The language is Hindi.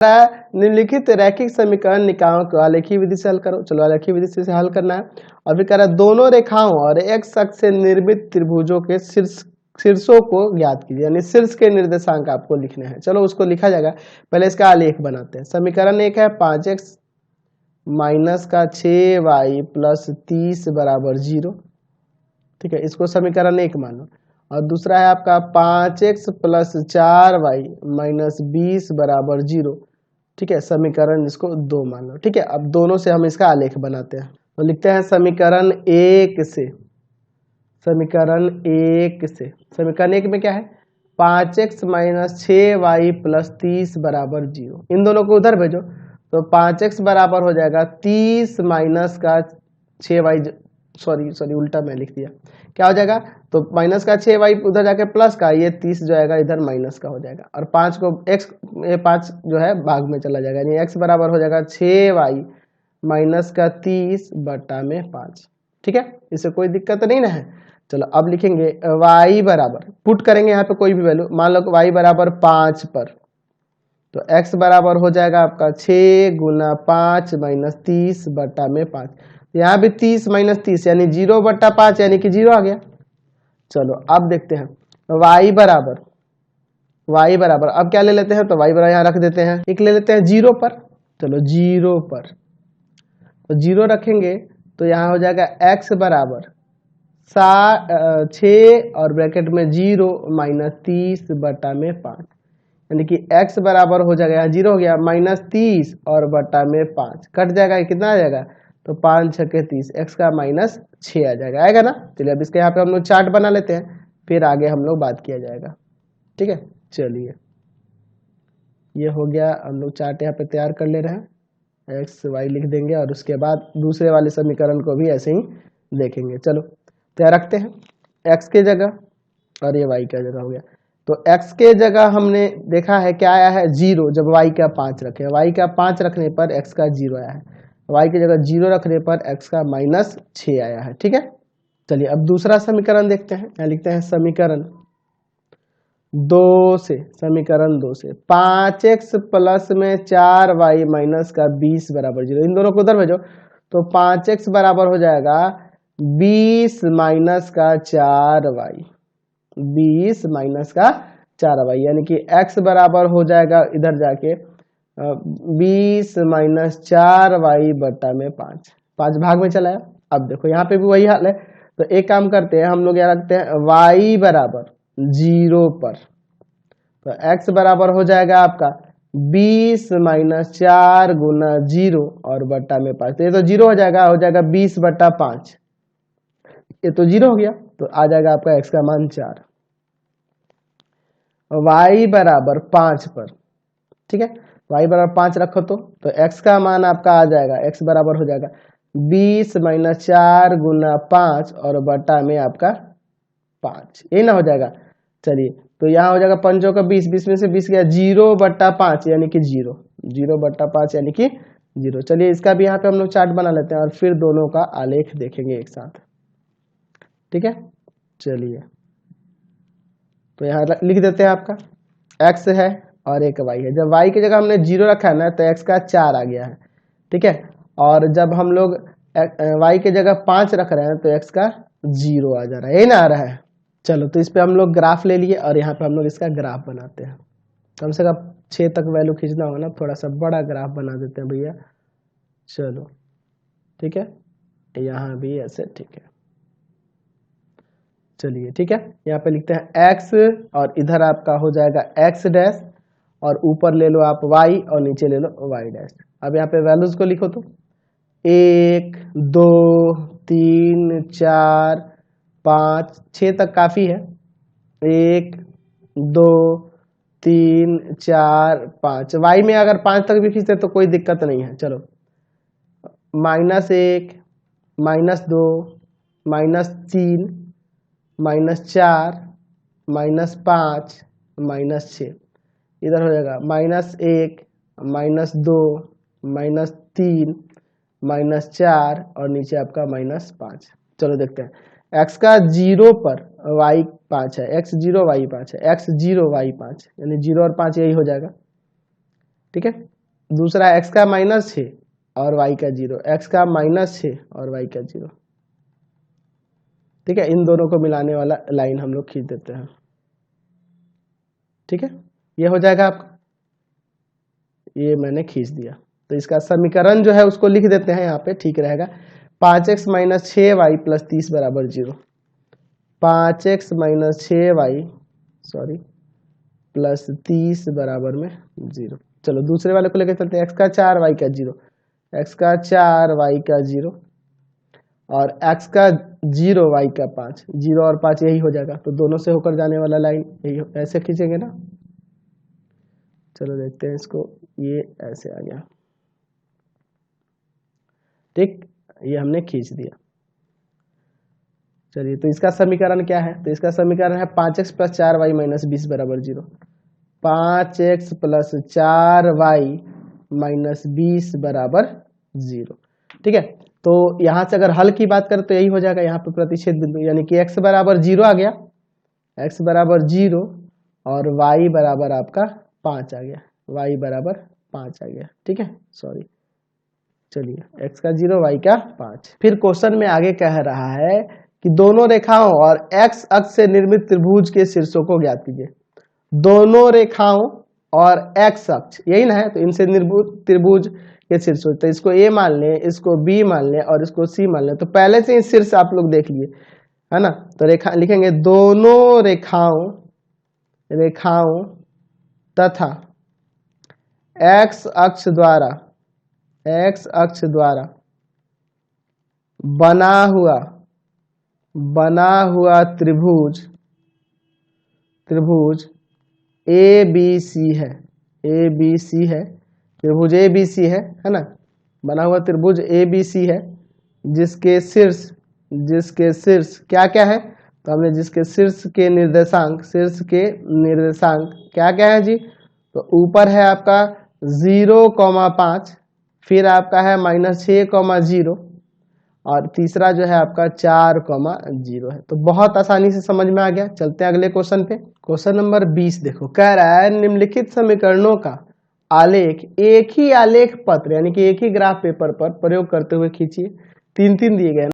निम्नलिखित रैखिक समीकरण निकायों को आलेखीय विधि से हल करो। चलो आलेखीय विधि से हल करना है। और फिर कह रहा है दोनों रेखाओं और एक्स अक्ष से निर्मित त्रिभुजों के शीर्षों को ज्ञात कीजिए, यानी शीर्ष के निर्देशांक आपको लिखने हैं। चलो उसको लिखा जाएगा, पहले इसका आलेख बनाते हैं। समीकरण एक है 5x माइनस का 6y प्लस 30 बराबर 0, ठीक है, इसको समीकरण एक मानो। और दूसरा है आपका 5x प्लस 4y माइनस 20 बराबर 0, ठीक है, समीकरण इसको 2 मान लो। ठीक है, अब दोनों से हम इसका आलेख बनाते हैं। तो लिखते हैं समीकरण एक से, समीकरण एक में क्या है, 5x माइनस 6y प्लस 30 बराबर 0। इन दोनों को उधर भेजो तो 5x बराबर हो जाएगा 30 माइनस का 6y, सॉरी उल्टा मैं लिख दिया, क्या हो जाएगा, तो माइनस का 6y उधर जाके प्लस का, ये 30 जो आएगा इधर माइनस का हो जाएगा। और 5 को x, ये 5 जो है भाग में चला जाएगा, यानी x बराबर हो जाएगा 6y माइनस का 30 बटा में 5। ठीक है, इससे कोई दिक्कत नहीं ना है। चलो अब लिखेंगे y बराबर, पुट करेंगे यहाँ पे कोई भी वैल्यू, मान लो y बराबर 5 पर, तो x बराबर हो जाएगा आपका 6 गुना 5 माइनस 30 बटा में 5। यहाँ भी 30 माइनस 30 यानी 0 बटा 5 यानी कि 0 आ गया। चलो अब देखते हैं y बराबर अब क्या ले लेते हैं, तो y बराबर यहाँ रख देते हैं, एक ले लेते हैं 0 पर। चलो 0 पर, तो 0 रखेंगे तो यहाँ हो जाएगा x बराबर 6 और ब्रैकेट में 0 माइनस 30 बटा में 5, यानी कि x बराबर हो जाएगा, यहाँ 0 हो गया, माइनस 30 और बटा में 5 कट जाएगा, कितना आ जाएगा, तो 5 छके 30, x का माइनस 6 आ जाएगा, आएगा ना। चलिए अब इसके यहाँ पे हम लोग चार्ट बना लेते हैं, फिर आगे हम लोग बात किया जाएगा। ठीक है, चलिए ये हो गया, हम लोग चार्ट यहाँ पे तैयार कर ले रहे हैं, एक्स वाई लिख देंगे और उसके बाद दूसरे वाले समीकरण को भी ऐसे ही देखेंगे। चलो तैयार रखते हैं, एक्स के जगह और ये वाई का जगह हो गया। तो x के जगह हमने देखा है क्या आया है, 0, जब y का 5 रखे, y का 5 रखने पर x का 0 आया है, y की जगह 0 रखने पर x का माइनस 6 आया है। ठीक है, चलिए अब दूसरा समीकरण देखते हैं। यहाँ लिखते हैं समीकरण 2 से, समीकरण 2 से 5x प्लस में 4y माइनस का 20 बराबर 0, इन दोनों को उधर भेजो तो 5x बराबर हो जाएगा 20 माइनस का 4y, 20 माइनस का 4y, यानी कि x बराबर हो जाएगा इधर जाके 20 माइनस 4y बटा में 5, 5 भाग में चला है। अब देखो यहाँ पे भी वही हाल है, तो एक काम करते हैं हम लोग, यहाँ रखते हैं y बराबर 0 पर, तो x बराबर हो जाएगा आपका 20 माइनस 4 गुना 0 और बटा में 5, तो ये तो 0 हो जाएगा 20 बटा 5, ये तो 0 हो गया, तो आ जाएगा आपका x का मान 4। y बराबर 5 पर, ठीक है, y बराबर 5 रखो तो x का मान आपका आ जाएगा, x बराबर हो जाएगा 20 माइनस 4 गुना 5 और बटा में आपका 5, ये ना हो जाएगा। चलिए तो यहाँ हो जाएगा 5 का 20, 20 में से 20 गया, 0 बटा 5 यानी कि 0, 0 बटा 5 यानी कि 0। चलिए इसका भी यहाँ पे हम लोग चार्ट बना लेते हैं और फिर दोनों का आलेख देखेंगे एक साथ। ठीक है, चलिए तो यहाँ लिख देते हैं, आपका x है और एक y है। जब y की जगह हमने 0 रखा है ना तो x का 4 आ गया है। ठीक है, और जब हम लोग y की जगह 5 रख रहे हैं तो x का 0 आ जा रहा है, यही ना आ रहा है। चलो तो इस पे हम लोग ग्राफ ले लिए और यहाँ पे हम लोग इसका ग्राफ बनाते हैं। कम से कम 6 तक वैल्यू खींचना होगा ना, थोड़ा सा बड़ा ग्राफ बना देते हैं भैया। चलो ठीक है, यहाँ भी ऐसे, ठीक है, चलिए ठीक है, यहाँ पे लिखते हैं x और इधर आपका हो जाएगा x डैश और ऊपर ले लो आप y और नीचे ले लो y डैश। अब यहाँ पे वैल्यूज को लिखो तो 1 2 3 4 5 6 तक काफी है, 1 2 3 4 5, y में अगर 5 तक भी खींचते तो कोई दिक्कत नहीं है। चलो -1 -2 -3 -4 -5 -6, इधर हो जाएगा -1 -2 -3 -4 और नीचे आपका -5। चलो देखते हैं x का 0 पर y 5 है, x 0 y 5 है, x 0 y 5, यानी 0 और 5 यही हो जाएगा। ठीक है। दूसरा x का -6 और y का 0, x का -6 और y का 0, ठीक है। इन दोनों को मिलाने वाला लाइन हम लोग खींच देते हैं, ठीक है। ये हो जाएगा आपका, ये मैंने खींच दिया। तो इसका समीकरण जो है उसको लिख देते हैं यहाँ पे, ठीक रहेगा। 5x - 6y + 30 बराबर 0, 5x - 6y प्लस 30 बराबर में 0। चलो दूसरे वाले को लेकर चलते हैं, x का 4 y का 0, x का 4 y का 0 और x का 0 y का 5, 0 और 5 यही हो जाएगा। तो दोनों से होकर जाने वाला लाइन यही ऐसे खींचेंगे ना। चलो देखते हैं इसको, ये ऐसे आ गया, ठीक, ये हमने खींच दिया। चलिए, तो इसका समीकरण क्या है? तो इसका समीकरण है 5x + 4y - 20 बराबर 0, 5x + 4y - 20 बराबर 0, ठीक है। तो यहां से अगर हल की बात करें तो यही हो जाएगा, यहाँ पे प्रतिच्छेद बिंदु, यानी कि x बराबर 0 आ गया, x बराबर 0 और y बराबर आपका 5 आ गया, y बराबर 5 आ गया, ठीक है। सॉरी, चलिए x का 0 y का 5। फिर क्वेश्चन में आगे कह रहा है कि दोनों रेखाओं और x अक्ष से निर्मित त्रिभुज के शीर्षों को ज्ञात कीजिए। दोनों रेखाओं और x अक्ष, यही ना है, तो इनसे निर्मित त्रिभुज के शीर्ष, तो इसको a मान लें, इसको b मान लें और इसको c मान लें। तो पहले से ही शीर्ष आप लोग देख लिए है ना। तो रेखा लिखेंगे, दोनों रेखाओं तथा x अक्ष द्वारा बना हुआ त्रिभुज ABC है, त्रिभुज ABC है ना। बना हुआ त्रिभुज ABC है जिसके शीर्ष क्या क्या है? तो हमने जिसके शीर्ष के निर्देशांक क्या क्या है जी? तो ऊपर है आपका 0,5, फिर आपका है -6,0 और तीसरा जो है आपका 4,0 है। तो बहुत आसानी से समझ में आ गया। चलते हैं अगले क्वेश्चन पे। क्वेश्चन नंबर 20 देखो, कह रहा है निम्नलिखित समीकरणों का आलेख एक ही आलेख पत्र यानी कि एक ही ग्राफ पेपर पर प्रयोग करते हुए खींचिए। 3 दिए गए।